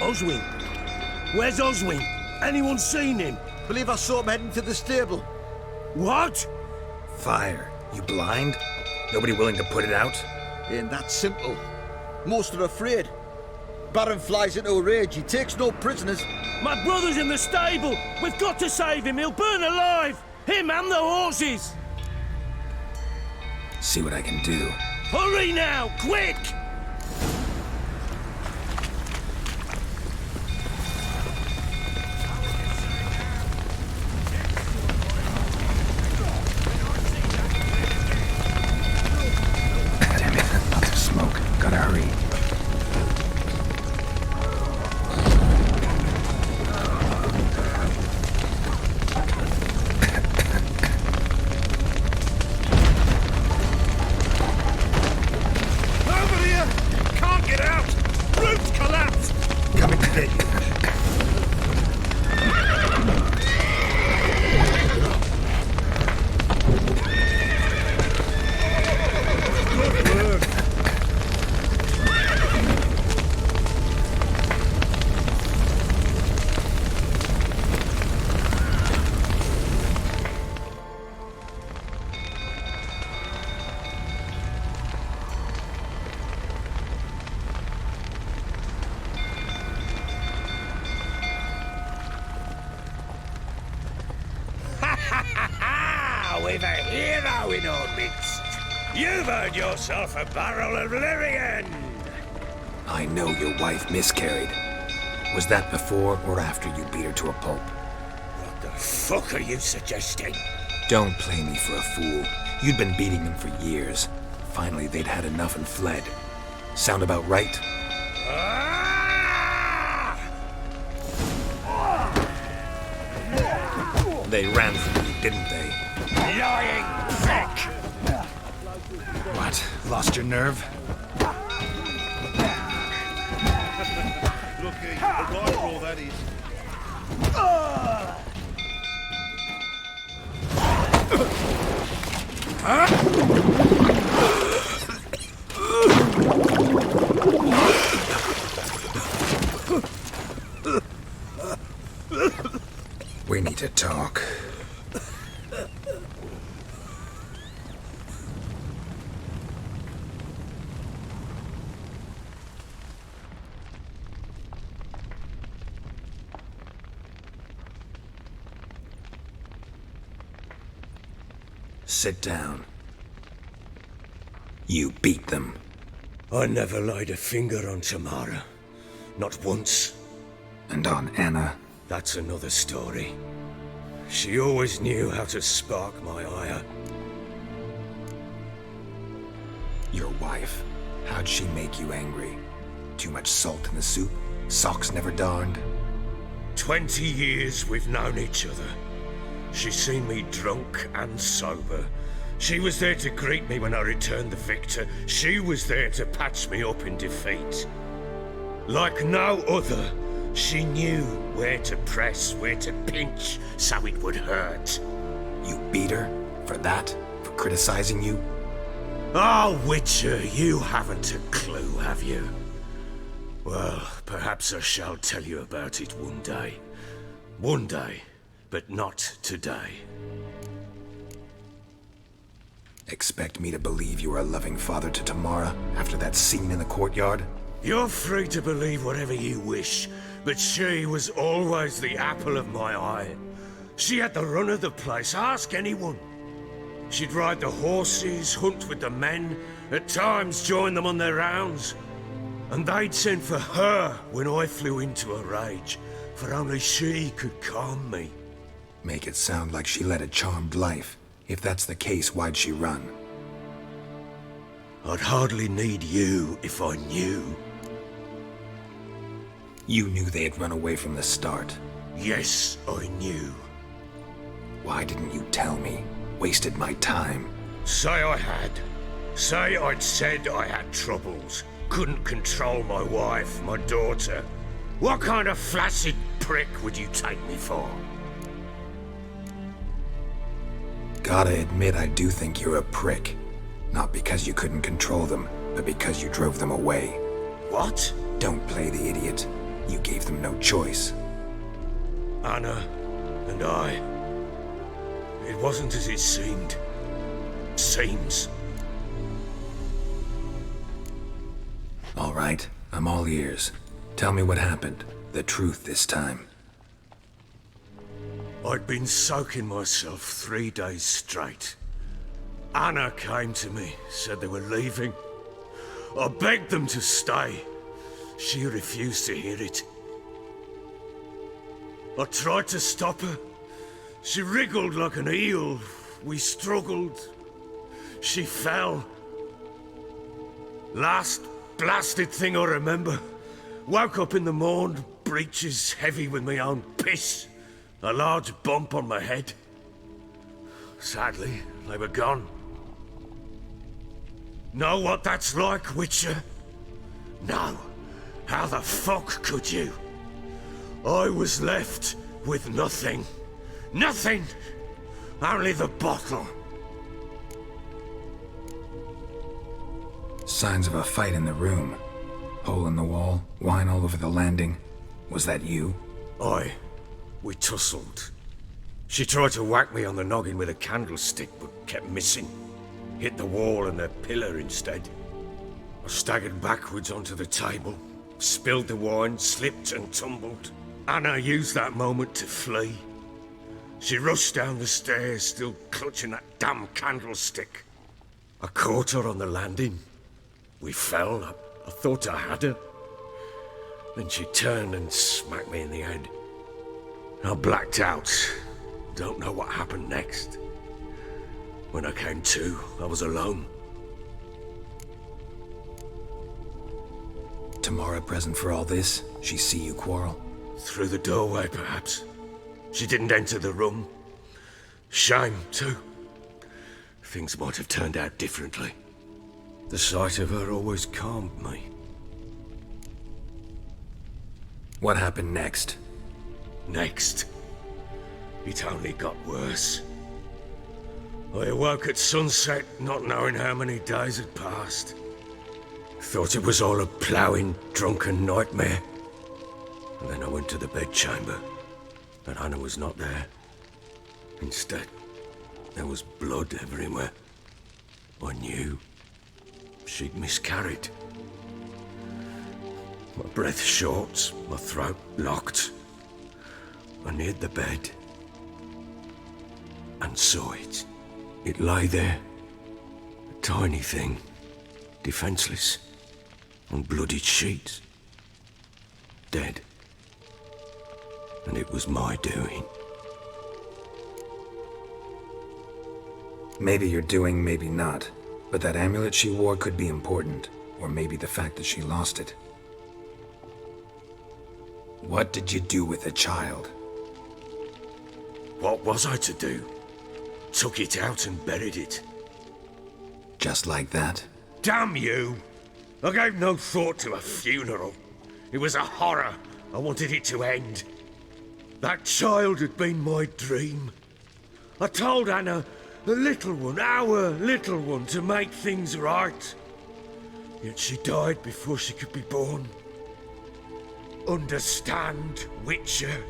Oswin? Where's Oswin? Anyone seen him? Believe I saw him heading to the stable. What? Fire. You blind? Nobody willing to put it out? Ain't that simple. Most are afraid. Baron flies into a rage. He takes no prisoners. My brother's in the stable. We've got to save him. He'll burn alive. Him and the horses. See what I can do. Hurry now, quick! Damn it, lots of smoke. Gotta hurry. We've a hero in our midst. You've earned yourself a barrel of Lyrian. I know your wife miscarried. Was that before or after you beat her to a pulp? What the fuck are you suggesting? Don't play me for a fool. You'd been beating them for years. Finally, they'd had enough and fled. Sound about right? They ran from you, didn't they? Lying prick! What? Lost your nerve? Lucky, the rifle that is. We need to talk. Sit down. You beat them. I never laid a finger on Tamara. Not once. And on Anna. That's another story. She always knew how to spark my ire. Your wife. How'd she make you angry? Too much salt in the soup? Socks never darned? 20 years we've known each other. She's seen me drunk and sober. She was there to greet me when I returned the victor. She was there to patch me up in defeat. Like no other, she knew where to press, where to pinch, so it would hurt. You beat her? For that? For criticizing you? Oh, Witcher, you haven't a clue, have you? Well, perhaps I shall tell you about it one day. One day, but not today. Expect me to believe you were a loving father to Tamara after that scene in the courtyard? You're free to believe whatever you wish, but she was always the apple of my eye. She had the run of the place, ask anyone. She'd ride the horses, hunt with the men, at times join them on their rounds. And they'd send for her when I flew into a rage, for only she could calm me. Make it sound like she led a charmed life. If that's the case, why'd she run? I'd hardly need you if I knew. You knew they had run away from the start. Yes, I knew. Why didn't you tell me? Wasted my time. Say I had. Say I'd said I had troubles. Couldn't control my wife, my daughter. What kind of flaccid prick would you take me for? Gotta admit, I do think you're a prick. Not because you couldn't control them, but because you drove them away. What? Don't play the idiot. You gave them no choice. Anna and I. It wasn't as it seemed. Seems. All right, I'm all ears. Tell me what happened. The truth this time. I'd been soaking myself 3 days straight. Anna came to me, said they were leaving. I begged them to stay. She refused to hear it. I tried to stop her. She wriggled like an eel. We struggled. She fell. Last blasted thing I remember. Woke up in the morn, breeches heavy with my own piss. A large bump on my head. Sadly, they were gone. Know what that's like, Witcher? No. How the fuck could you? I was left with nothing. Nothing! Only the bottle. Signs of a fight in the room. Hole in the wall, wine all over the landing. Was that you? Aye. We tussled. She tried to whack me on the noggin with a candlestick, but kept missing. Hit the wall and the pillar instead. I staggered backwards onto the table, spilled the wine, slipped and tumbled. Anna used that moment to flee. She rushed down the stairs, still clutching that damn candlestick. I caught her on the landing. We fell. I thought I had her. Then she turned and smacked me in the head. I blacked out. Don't know what happened next. When I came to, I was alone. Tamara present for all this? She see you quarrel? Through the doorway, perhaps. She didn't enter the room. Shame, too. Things might have turned out differently. The sight of her always calmed me. What happened next? Next, it only got worse. I awoke at sunset, not knowing how many days had passed. Thought it was all a ploughing, drunken nightmare. And then I went to the bedchamber, but Anna was not there. Instead, there was blood everywhere. I knew she'd miscarried. My breath short, my throat locked. I neared the bed and saw it. It lay there, a tiny thing, defenseless, on bloodied sheets, dead. And it was my doing. Maybe you're doing, maybe not. But that amulet she wore could be important. Or maybe the fact that she lost it. What did you do with the child? What was I to do? Took it out and buried it. Just like that? Damn you! I gave no thought to a funeral. It was a horror. I wanted it to end. That child had been my dream. I told Anna, the little one, our little one, to make things right. Yet she died before she could be born. Understand, Witcher?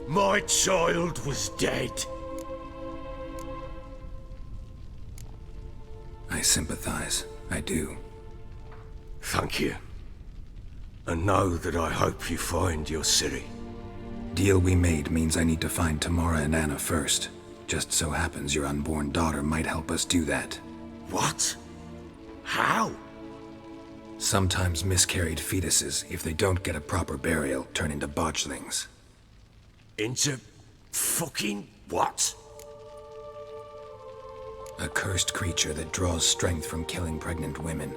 My child was dead. I sympathize. I do. Thank you. And know that I hope you find your Ciri. Deal we made means I need to find Tamara and Anna first. Just so happens your unborn daughter might help us do that. What? How? Sometimes miscarried fetuses, if they don't get a proper burial, turn into botchlings. Into fucking what? A cursed creature that draws strength from killing pregnant women.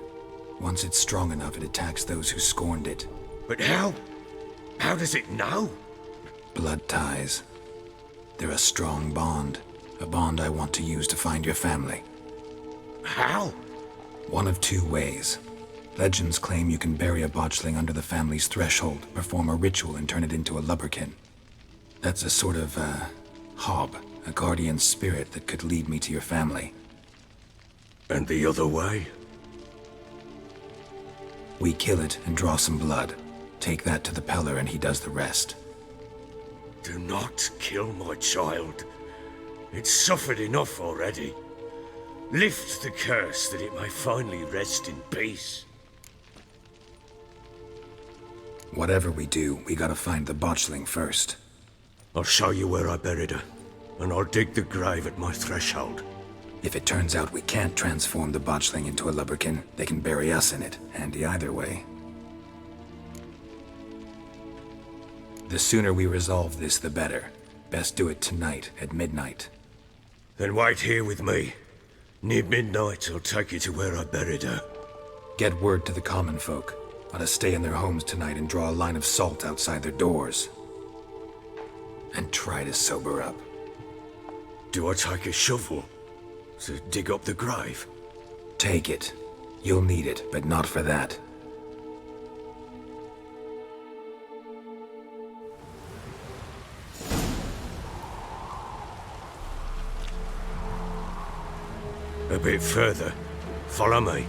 Once it's strong enough, it attacks those who scorned it. But how? How does it know? Blood ties. They're a strong bond. A bond I want to use to find your family. How? One of two ways. Legends claim you can bury a botchling under the family's threshold, perform a ritual, and turn it into a lubberkin. That's a sort of, hob, a guardian spirit that could lead me to your family. And the other way? We kill it and draw some blood. Take that to the Peller and he does the rest. Do not kill my child. It's suffered enough already. Lift the curse that it may finally rest in peace. Whatever we do, we gotta find the Botchling first. I'll show you where I buried her, and I'll dig the grave at my threshold. If it turns out we can't transform the Botchling into a Lubberkin, they can bury us in it. Handy either way. The sooner we resolve this, the better. Best do it tonight, at midnight. Then wait here with me. Near midnight, I'll take you to where I buried her. Get word to the common folk. Let us stay in their homes tonight and draw a line of salt outside their doors. And try to sober up. Do I take a shovel to dig up the grave? Take it. You'll need it, but not for that. A bit further. Follow me.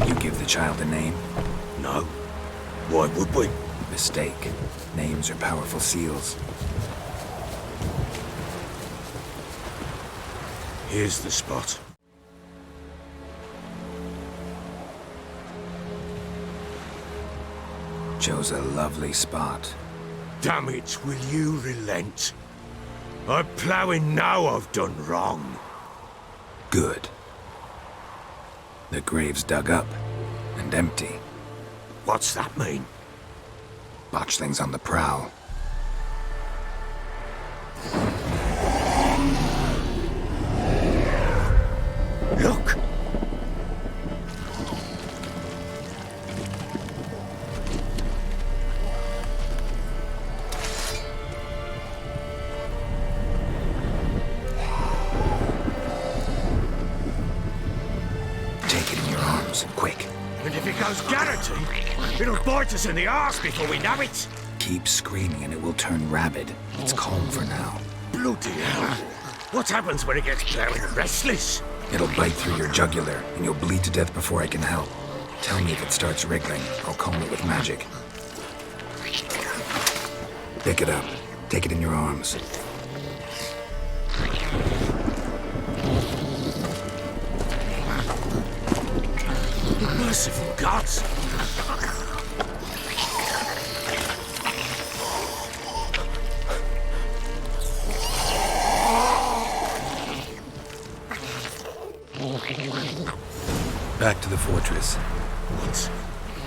You give the child a name? No. Why would we? Mistake. Names are powerful seals. Here's the spot. Chose a lovely spot. Damn it, will you relent? I'm ploughing now I've done wrong. Good. The grave's dug up and empty. What's that mean? Botchling's on the prowl. Look! Take it in your arms, quick. And if it goes guaranteed, it'll bite us in the arse before we know it. Keep screaming and it will turn rabid. It's calm for now. Bloody hell. What happens when it gets plowing and restless? It'll bite through your jugular, and you'll bleed to death before I can help. Tell me if it starts wriggling. I'll calm it with magic. Pick it up. Take it in your arms. Merciful gods! Back to the fortress. What?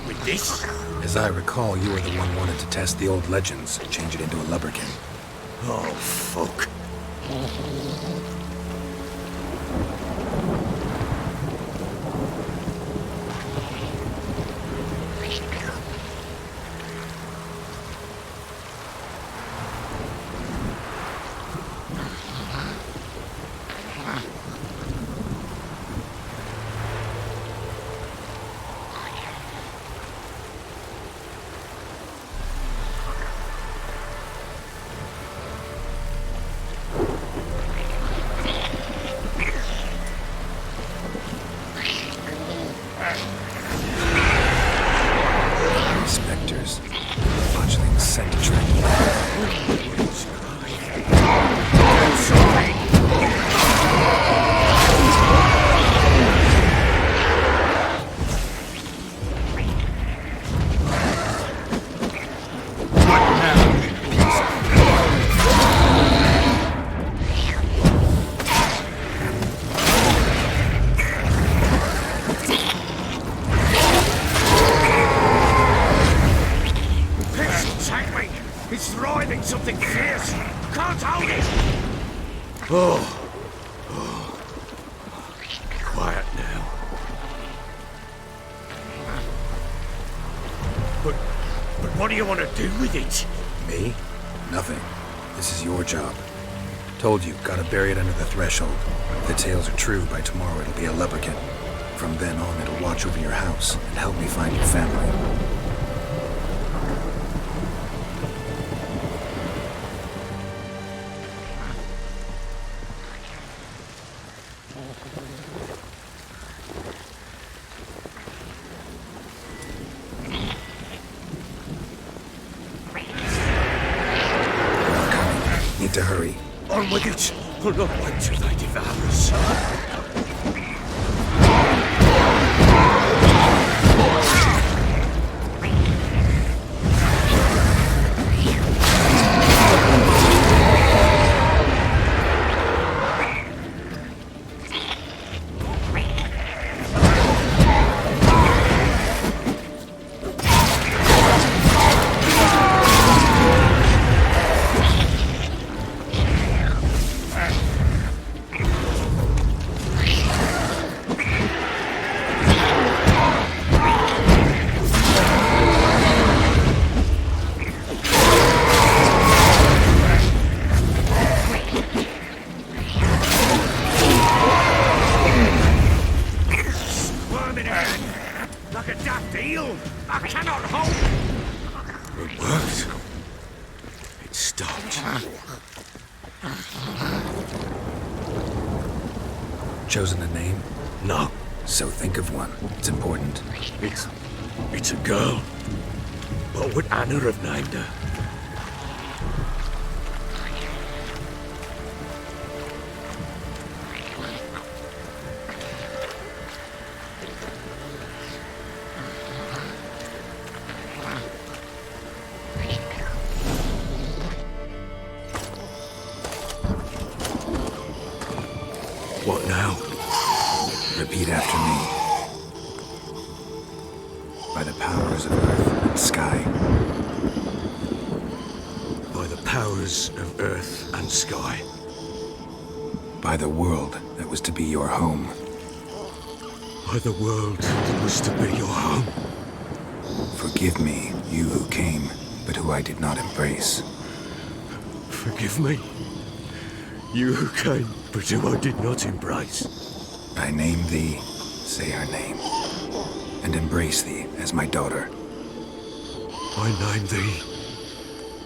With this? As I recall, you were the one wanted to test the old legends, change it into a Lubberkin. Oh, fuck. Spectres. Botchling sent a train. It's writhing something fierce. Can't hold it. Oh. Quiet now. But what do you want to do with it? Me? Nothing. This is your job. Told you, gotta bury it under the threshold. If the tales are true, by tomorrow it'll be a Lubberkin. From then on, it'll watch over your house and help me find your family. Need to hurry. On with it! We'll not wait till they devour us. Like a daft eel! I cannot hold! It worked. It stopped. Chosen a name? No. So think of one. It's important. It's a girl. What would Anna have named her? What now? Repeat after me. By the powers of earth and sky. By the powers of earth and sky. By the world that was to be your home. By the world that was to be your home. Forgive me, you who came, but who I did not embrace. Forgive me. You who came, but who I did not embrace. I name thee, say her name, and embrace thee as my daughter. I name thee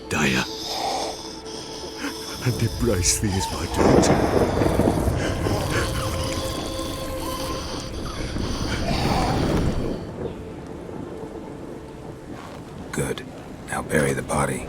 Daya, and embrace thee as my daughter. Good. Now bury the body.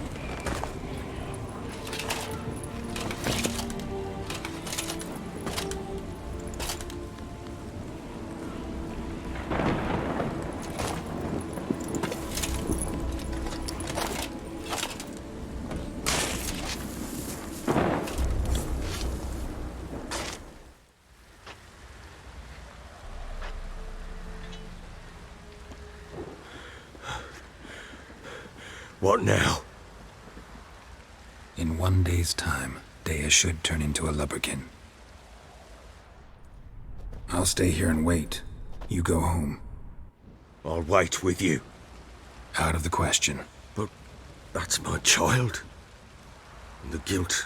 What now? In 1 day's time, Daya should turn into a Lubberkin. I'll stay here and wait. You go home. I'll wait with you. Out of the question. But that's my child. And the guilt,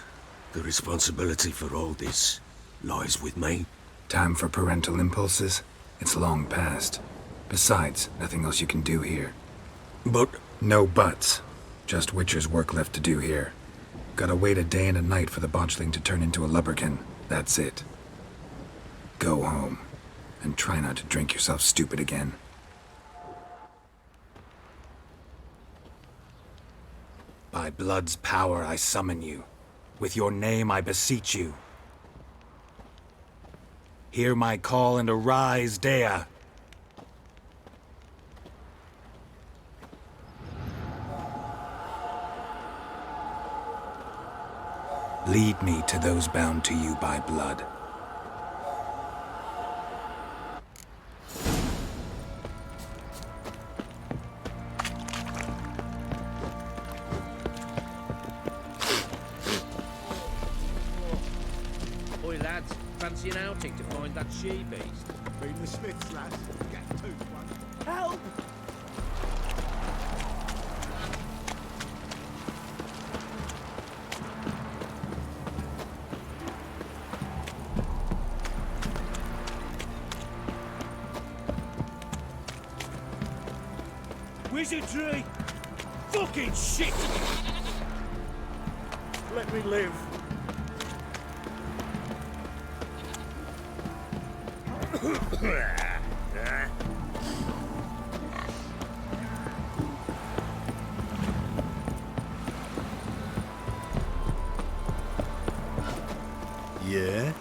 the responsibility for all this lies with me. Time for parental impulses? It's long past. Besides, nothing else you can do here. But No buts. Just Witcher's work left to do here. Gotta wait a day and a night for the Botchling to turn into a Lubberkin. That's it. Go home. And try not to drink yourself stupid again. By blood's power I summon you. With your name I beseech you. Hear my call and arise, Daya. Lead me to those bound to you by blood. Oi lads, fancy an outing to find that she-beast? Been the Smiths, lads. Get two, one. Help! wizardry! Fucking shit! Let me live. Yeah?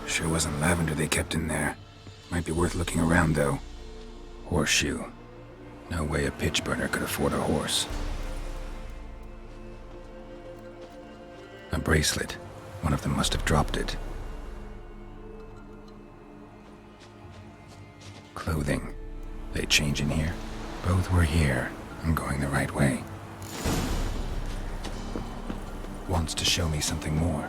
Sure wasn't lavender they kept in there. Might be worth looking around, though. Horseshoe. No way a pitch burner could afford a horse. A bracelet. One of them must have dropped it. Clothing. They change in here? Both were here. I'm going the right way. Wants to show me something more.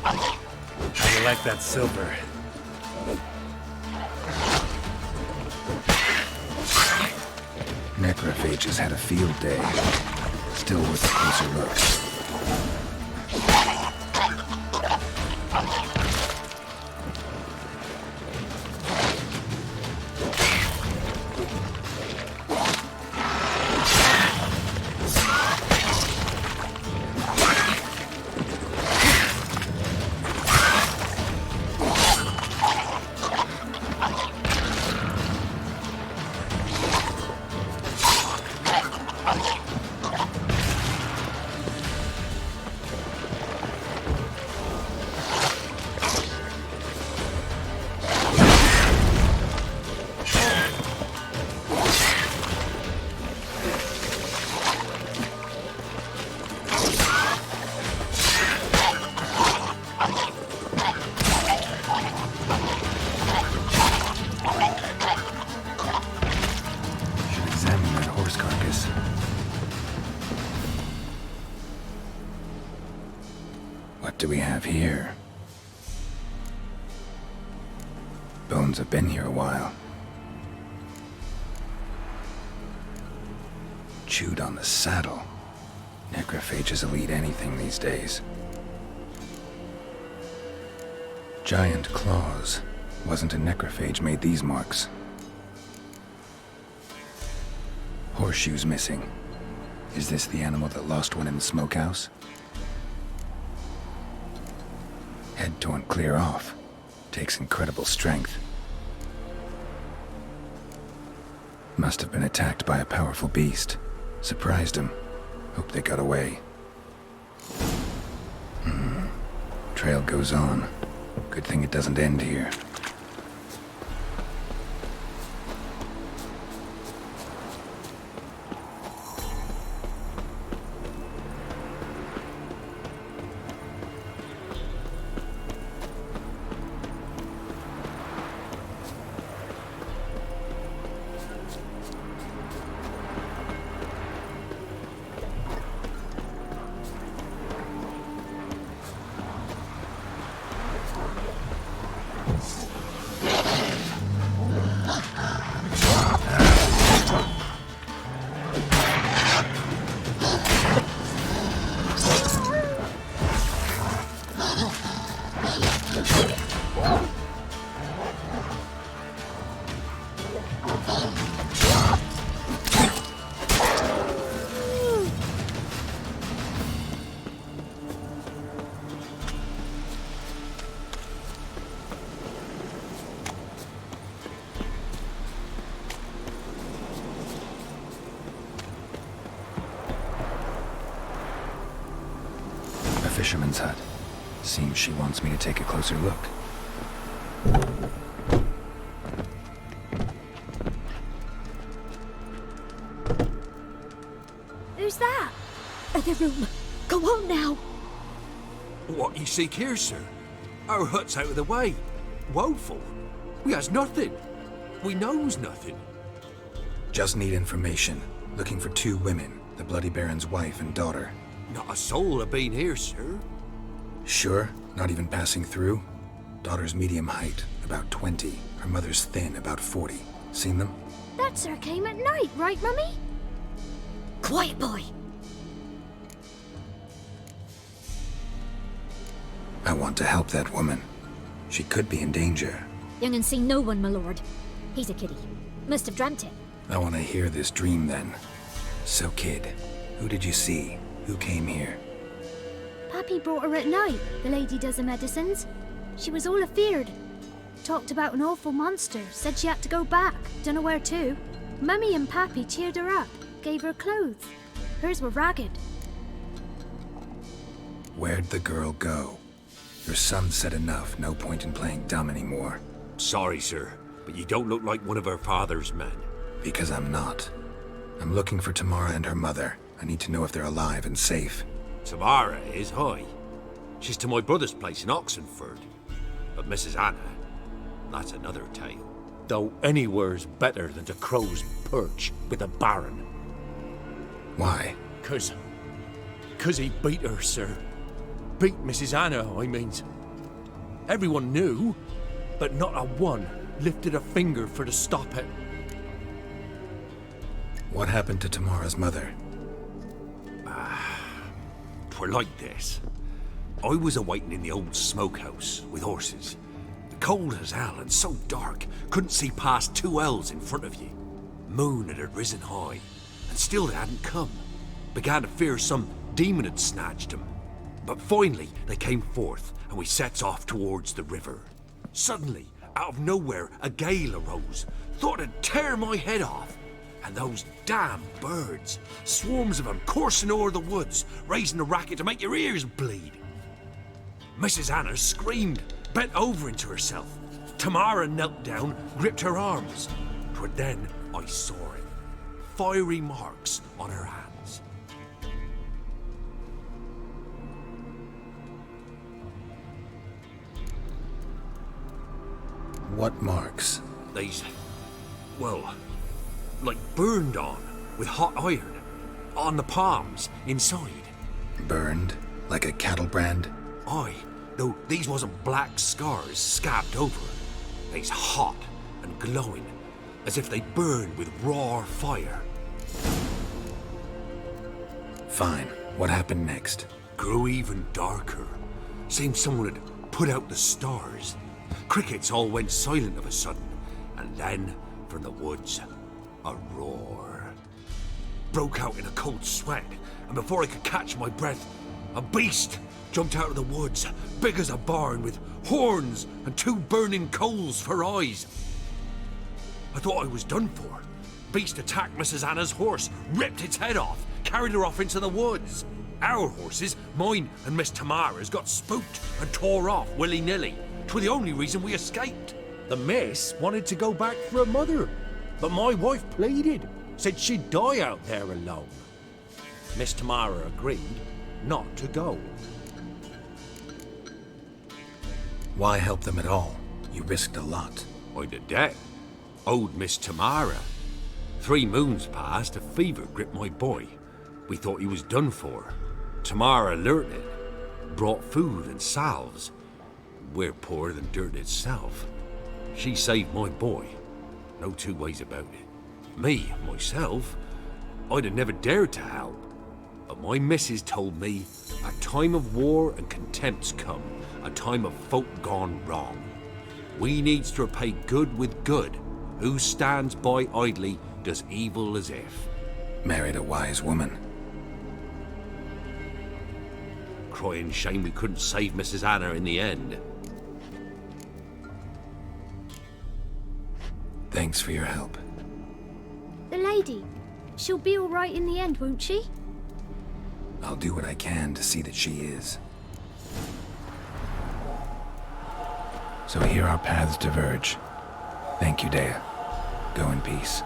How you like that silver? Necrophages had a field day. Still worth a closer look. What do we have here? Bones have been here a while. Chewed on the saddle. Necrophages will eat anything these days. Giant claws. Wasn't a necrophage made these marks. Horseshoes missing. Is this the animal that lost one in the smokehouse? Head torn clear off. Takes incredible strength. Must have been attacked by a powerful beast. Surprised him. Hope they got away. Trail goes on. Good thing it doesn't end here. fisherman's hut. Seems she wants me to take a closer look. Who's that? Other room. Go on now. What you seek here, sir? Our hut's out of the way. Woeful. We has nothing. We knows nothing. Just need information. Looking for 2 women, the Bloody Baron's wife and daughter. Not a soul have been here, sir. Sure? Not even passing through? Daughter's medium height, about 20. Her mother's thin, about 40. Seen them? That sir came at night, right, Mummy? Quiet, boy. I want to help that woman. She could be in danger. Young and seen no one, my lord. He's a kiddie. Must have dreamt it. I want to hear this dream then. So, kid, who did you see? Who came here? Pappy brought her at night, the lady does the medicines. She was all afeared. Talked about an awful monster, said she had to go back, dunno where to. Mummy and Pappy cheered her up, gave her clothes. Hers were ragged. Where'd the girl go? Your son said enough, no point in playing dumb anymore. Sorry, sir, but you don't look like one of her father's men. Because I'm not. I'm looking for Tamara and her mother. I need to know if they're alive and safe. Tamara is, hi. She's to my brother's place in Oxenford. But Mrs. Anna, that's another tale. Though anywhere's better than to Crow's Perch with a baron. Why? Cause he beat her, sir. Beat Mrs. Anna, I means. Everyone knew, but not a one lifted a finger for to stop it. What happened to Tamara's mother? 'Twere like this. I was awaiting in the old smokehouse with horses. Cold as hell and so dark, couldn't see past 2 ells in front of you. Moon had risen high, and still they hadn't come. Began to fear some demon had snatched them. But finally they came forth, and we sets off towards the river. Suddenly, out of nowhere, a gale arose. Thought it'd tear my head off. And those damn birds, swarms of them coursing o'er the woods, raising a racket to make your ears bleed. Mrs. Anna screamed, bent over into herself. Tamara knelt down, gripped her arms. 'Twere then I saw it. Fiery marks on her hands. What marks? They's, well, like burned on with hot iron. On the palms, inside. Burned? Like a cattle brand? Aye, though these wasn't black scars scabbed over. They's hot and glowing, as if they burned with raw fire. Fine. What happened next? Grew even darker. Seemed someone had put out the stars. Crickets all went silent of a sudden, and then, from the woods, a roar. Broke out in a cold sweat, and before I could catch my breath, a beast jumped out of the woods, big as a barn, with horns and 2 burning coals for eyes. I thought I was done for. Beast attacked Mrs. Anna's horse, ripped its head off, carried her off into the woods. Our horses, mine and Miss Tamara's, got spooked and tore off willy-nilly. 'Twere the only reason we escaped. The miss wanted to go back for her mother, but my wife pleaded, said she'd die out there alone. Miss Tamara agreed not to go. Why help them at all? You risked a lot. I'd a debt. Owed Miss Tamara. 3 moons passed, a fever gripped my boy. We thought he was done for. Tamara learnt it. Brought food and salves. We're poorer than dirt itself. She saved my boy. No 2 ways about it. Me, myself, I'd have never dared to help. But my missus told me a time of war and contempt's come, a time of folk gone wrong. We needs to repay good with good. Who stands by idly does evil as if. Married a wise woman. Crying shame we couldn't save Mrs. Anna in the end. Thanks for your help. The lady. She'll be all right in the end, won't she? I'll do what I can to see that she is. So here our paths diverge. Thank you, Dea. Go in peace.